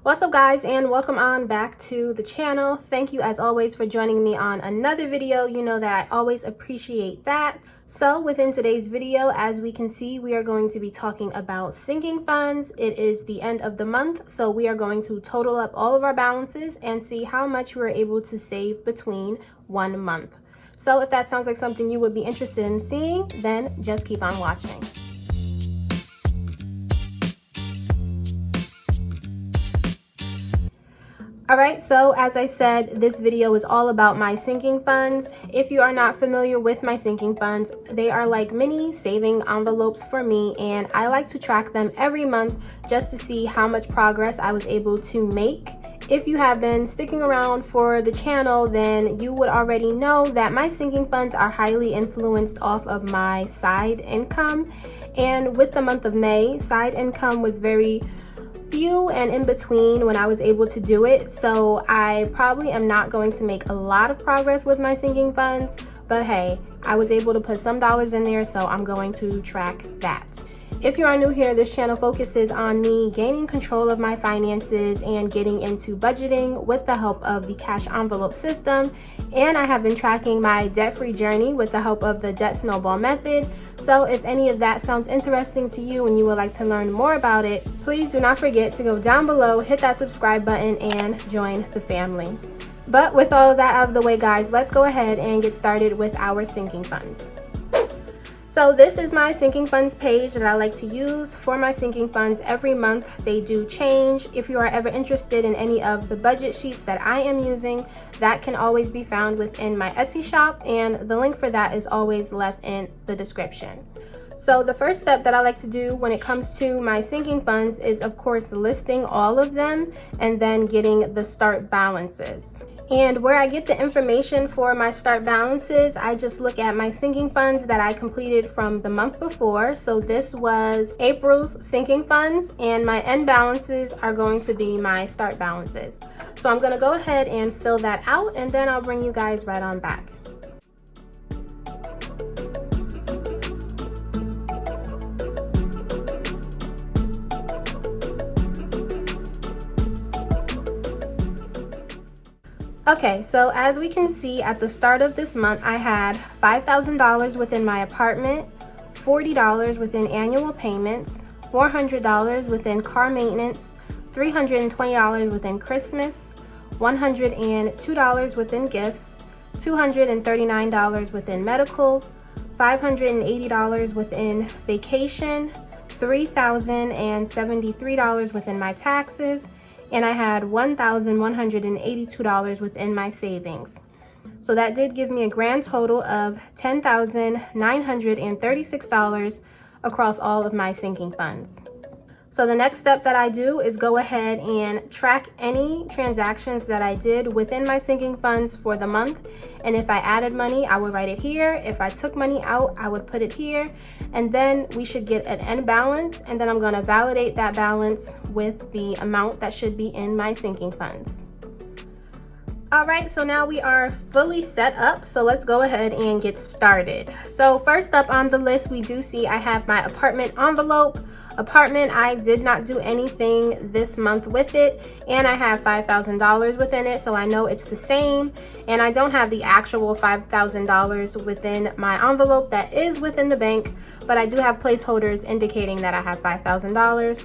What's up guys, and welcome on back to the channel. Thank you as always for joining me on another video. You know that I always appreciate that. So within today's video, as we can see, we are going to be talking about sinking funds. It is the end of the month, so we are going to total up all of our balances and see how much we're able to save between 1 month. So if that sounds like something you would be interested in seeing, then just keep on watching. Alright, so as I said, this video is all about my sinking funds. If you are not familiar with my sinking funds, they are like mini saving envelopes for me, and I like to track them every month just to see how much progress I was able to make. If you have been sticking around for the channel, then you would already know that my sinking funds are highly influenced off of my side income. And with the month of May, side income was very few and in between when I was able to do it, so I probably am not going to make a lot of progress with my sinking funds, but hey, I was able to put some dollars in there, so I'm going to track that. If you are new here, this channel focuses on me gaining control of my finances and getting into budgeting with the help of the cash envelope system, and I have been tracking my debt-free journey with the help of the debt snowball method. So if any of that sounds interesting to you and you would like to learn more about it, please do not forget to go down below, hit that subscribe button, and join the family. But with all of that out of the way, guys, let's go ahead and get started with our sinking funds. So this is my sinking funds page that I like to use for my sinking funds every month. They do change. If you are ever interested in any of the budget sheets that I am using, that can always be found within my Etsy shop, and the link for that is always left in the description. So the first step that I like to do when it comes to my sinking funds is, of course, listing all of them and then getting the start balances. And where I get the information for my start balances, I just look at my sinking funds that I completed from the month before. So this was April's sinking funds, and my end balances are going to be my start balances. So I'm going to go ahead and fill that out, and then I'll bring you guys right on back. Okay, so as we can see at the start of this month, I had $5,000 within my apartment, $40 within annual payments, $400 within car maintenance, $320 within Christmas, $102 within gifts, $239 within medical, $580 within vacation, $3,073 within my taxes, and I had $1,182 within my savings. So that did give me a grand total of $10,936 across all of my sinking funds. So the next step that I do is go ahead and track any transactions that I did within my sinking funds for the month. And if I added money, I would write it here. If I took money out, I would put it here. And then we should get an end balance. And then I'm going to validate that balance with the amount that should be in my sinking funds. All right, so now we are fully set up, so let's go ahead and get started. So first up on the list, we do see I have my apartment envelope. Apartment, I did not do anything this month with it, and I have $5,000 within it, so I know it's the same. And I don't have the actual $5,000 within my envelope that is within the bank, but I do have placeholders indicating that I have $5,000.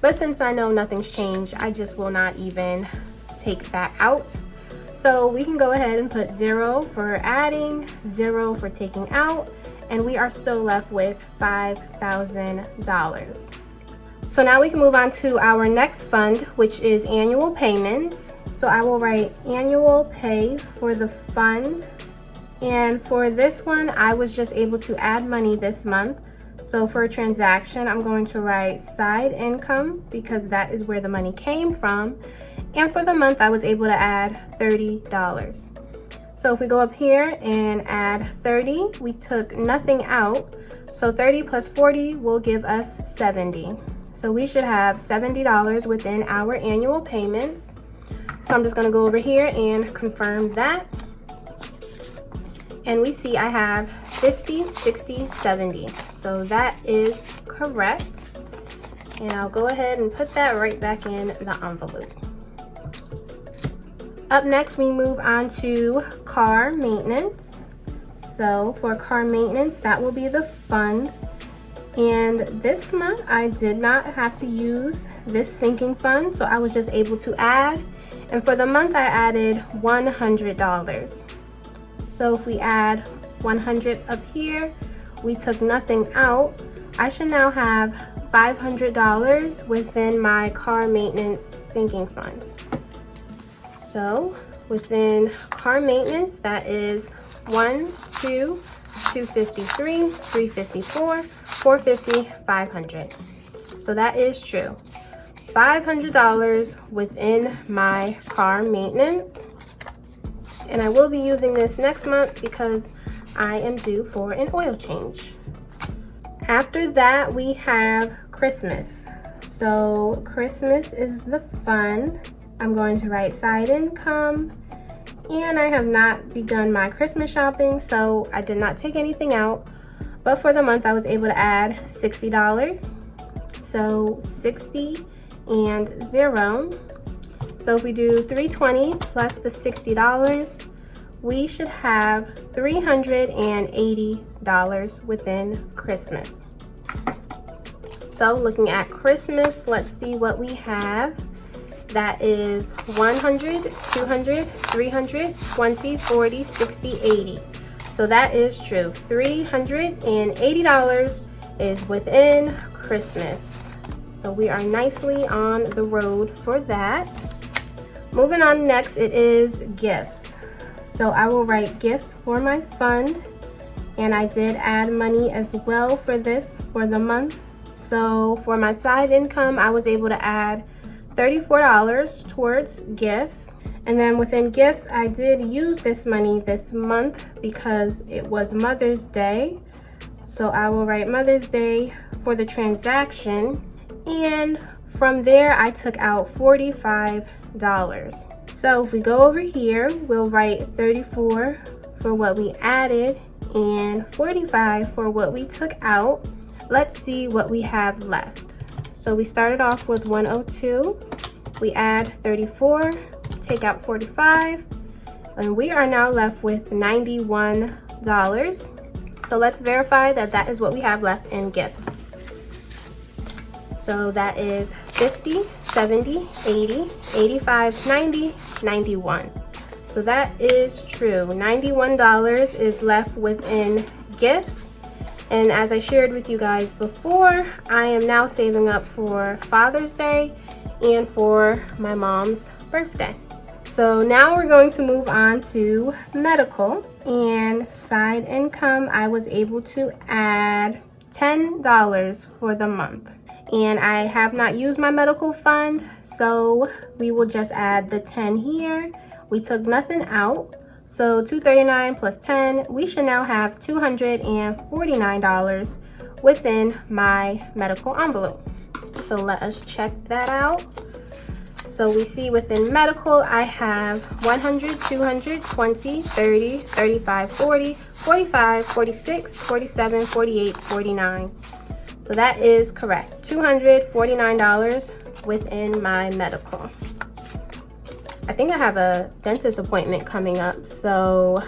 But since I know nothing's changed, I just will not even take that out. So we can go ahead and put 0 for adding, 0 for taking out, and we are still left with $5,000. So now we can move on to our next fund, which is annual payments. So I will write annual pay for the fund. And for this one, I was just able to add money this month. So for a transaction, I'm going to write side income because that is where the money came from. And for the month, I was able to add $30. So if we go up here and add 30, we took nothing out. So 30 plus 40 will give us 70. So we should have $70 within our annual payments. So I'm just going to go over here and confirm that. And we see I have 50, 60, 70. So that is correct. And I'll go ahead and put that right back in the envelope. Up next, we move on to car maintenance. So for car maintenance, that will be the fund. And this month, I did not have to use this sinking fund, so I was just able to add. And for the month, I added $100. So if we add 100 up here, we took nothing out. I should now have $500 within my car maintenance sinking fund. So within car maintenance, that is 1, 2, 253, 354, 450, 500. So that is true. $500 within my car maintenance. And I will be using this next month because I am due for an oil change. After that, we have Christmas. So Christmas is the fund. I'm going to write side income, and I have not begun my Christmas shopping, so I did not take anything out. But for the month, I was able to add $60. So 60 and 0. So if we do 320 plus the $60, we should have $380 within Christmas. So looking at Christmas, let's see what we have. That is 100, 200, 300, 20, 40, 60, 80. So that is true. $380 is within Christmas. So we are nicely on the road for that. Moving on next, it is gifts. So I will write gifts for my fund. And I did add money as well for this for the month. So for my side income, I was able to add $34 towards gifts. And then within gifts, I did use this money this month because it was Mother's Day. So I will write Mother's Day for the transaction. And from there, I took out $45. So if we go over here, we'll write 34 for what we added and 45 for what we took out. Let's see what we have left. So we started off with 102, we add 34, take out 45, and we are now left with $91. So let's verify that that is what we have left in gifts. So that is 50, 70, 80, 85, 90, 91. So that is true. $91 is left within gifts. And as I shared with you guys before, I am now saving up for Father's Day and for my mom's birthday. So now we're going to move on to medical and side income. I was able to add $10 for the month. And I have not used my medical fund, so we will just add the 10 here. We took nothing out. So $239 plus 10, we should now have $249 within my medical envelope. So let us check that out. So we see within medical, I have 100, 200, 20, 30, 35, 40, 45, 46, 47, 48, 49. So that is correct. $249 within my medical. I think I have a dentist appointment coming up, so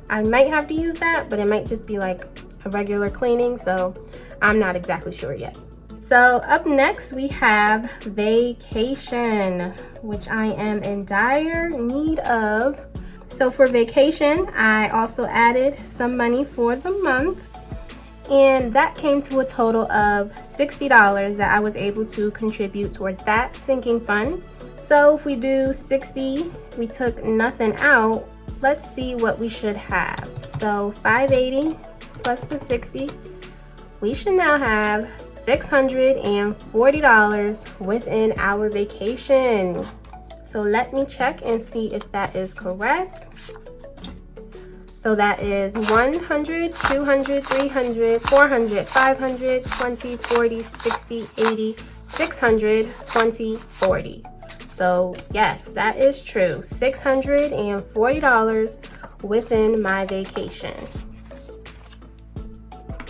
I might have to use that, but it might just be like a regular cleaning, so I'm not exactly sure yet. So up next we have vacation, which I am in dire need of. So for vacation, I also added some money for the month, and that came to a total of $60 that I was able to contribute towards that sinking fund. So if we do 60, we took nothing out. Let's see what we should have. So 580 plus the 60, we should now have $640 within our vacation. So let me check and see if that is correct. So that is 100, 200, 300, 400, 500, 20, 40, 60, 80, 600, 20, 40. So yes, that is true. $640 within my vacation.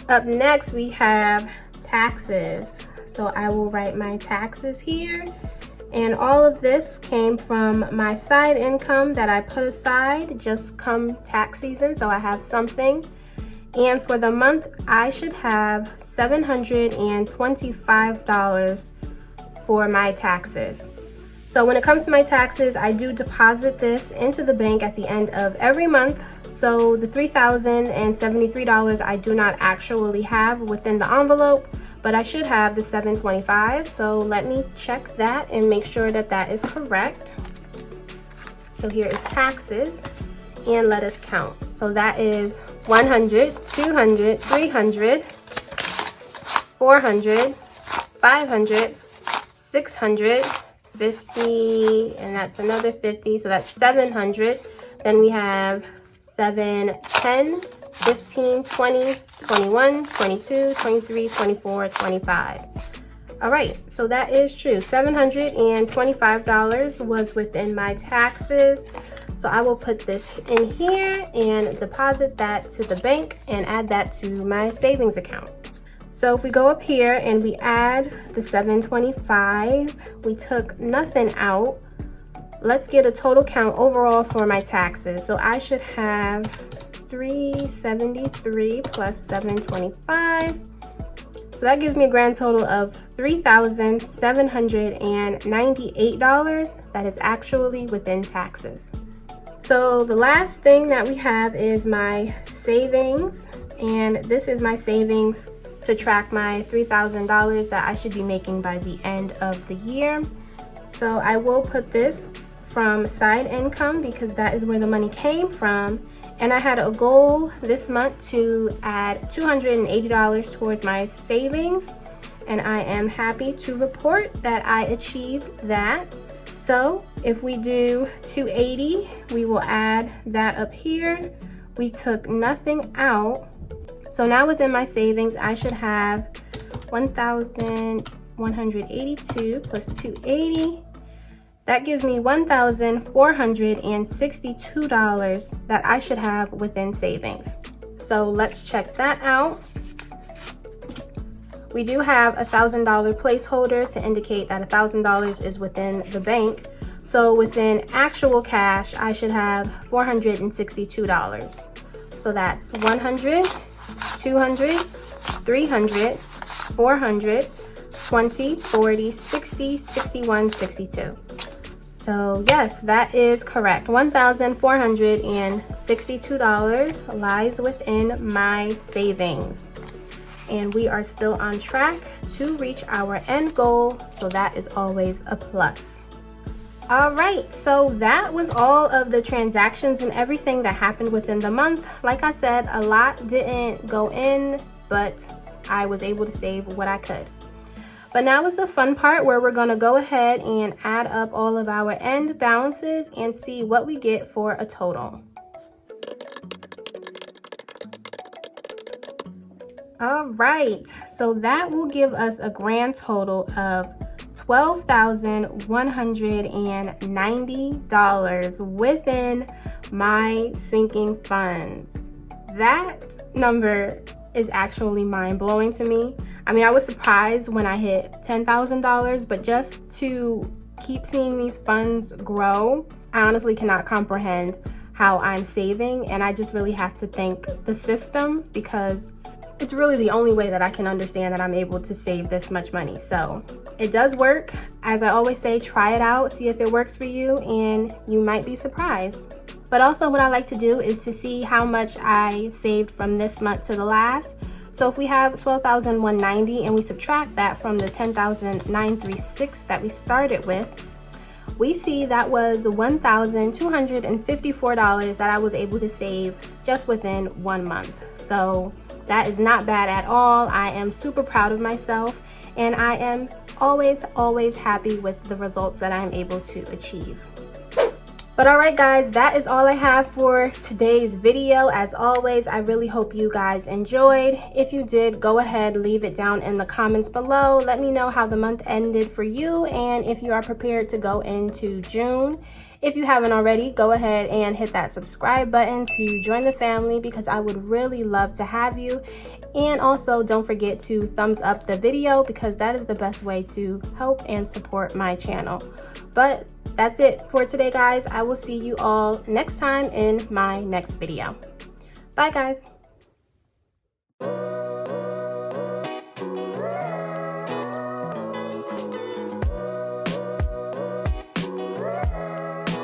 Up next, we have taxes. So I will write my taxes here. And all of this came from my side income that I put aside just come tax season, so I have something. And for the month, I should have $725 for my taxes. So when it comes to my taxes, I do deposit this into the bank at the end of every month. So the $3,073 I do not actually have within the envelope, but I should have the $725. So let me check that and make sure that that is correct. So here is taxes, and let us count. So that is 100, 200, 300, 400, 500, 600, 50, and that's another 50, so that's 700. Then we have 7, 10, 15, 20, 21, 22, 23, 24, 25. All right, so that is true. $725 was within my taxes. So I will put this in here and deposit that to the bank and add that to my savings account. So if we go up here and we add the $725, we took nothing out. Let's get a total count overall for my taxes. So I should have $373 plus $725. So that gives me a grand total of $3,798 that is actually within taxes. So the last thing that we have is my savings, and this is my savings to track my $3,000 that I should be making by the end of the year. So I will put this from side income because that is where the money came from. And I had a goal this month to add $280 towards my savings, and I am happy to report that I achieved that. So if we do 280, we will add that up here. We took nothing out. So now within my savings, I should have 1,182 plus 280. That gives me $1,462 that I should have within savings. So let's check that out. We do have a $1,000 placeholder to indicate that $1,000 is within the bank. So within actual cash, I should have $462. So that's 100, 200, 300, 400, 20, 40, 60, 61, 62. So yes, that is correct. $1,462 lies within my savings. And we are still on track to reach our end goal, so that is always a plus. All right, so that was all of the transactions and everything that happened within the month. Like I said, a lot didn't go in, but I was able to save what I could. But now is the fun part where we're gonna go ahead and add up all of our end balances and see what we get for a total. All right, so that will give us a grand total of $12,190 within my sinking funds. That number is actually mind-blowing to me. I mean, I was surprised when I hit $10,000, but just to keep seeing these funds grow, I honestly cannot comprehend how I'm saving, and I just really have to thank the system because it's really the only way that I can understand that I'm able to save this much money. So it does work. As I always say, try it out, see if it works for you, and you might be surprised. But also what I like to do is to see how much I saved from this month to the last. So if we have $12,190 and we subtract that from the $10,936 that we started with, we see that was $1,254 that I was able to save just within 1 month. So that is not bad at all. I am super proud of myself, and I am always happy with the results that I'm able to achieve. But all right, guys, that is all I have for today's video. As always, I really hope you guys enjoyed. If you did, go ahead, leave it down in the comments below. Let me know how the month ended for you and if you are prepared to go into June. If you haven't already, go ahead and hit that subscribe button to join the family because I would really love to have you. And also don't forget to thumbs up the video because that is the best way to help and support my channel. But that's it for today, guys. I will see you all next time in my next video. Bye, guys.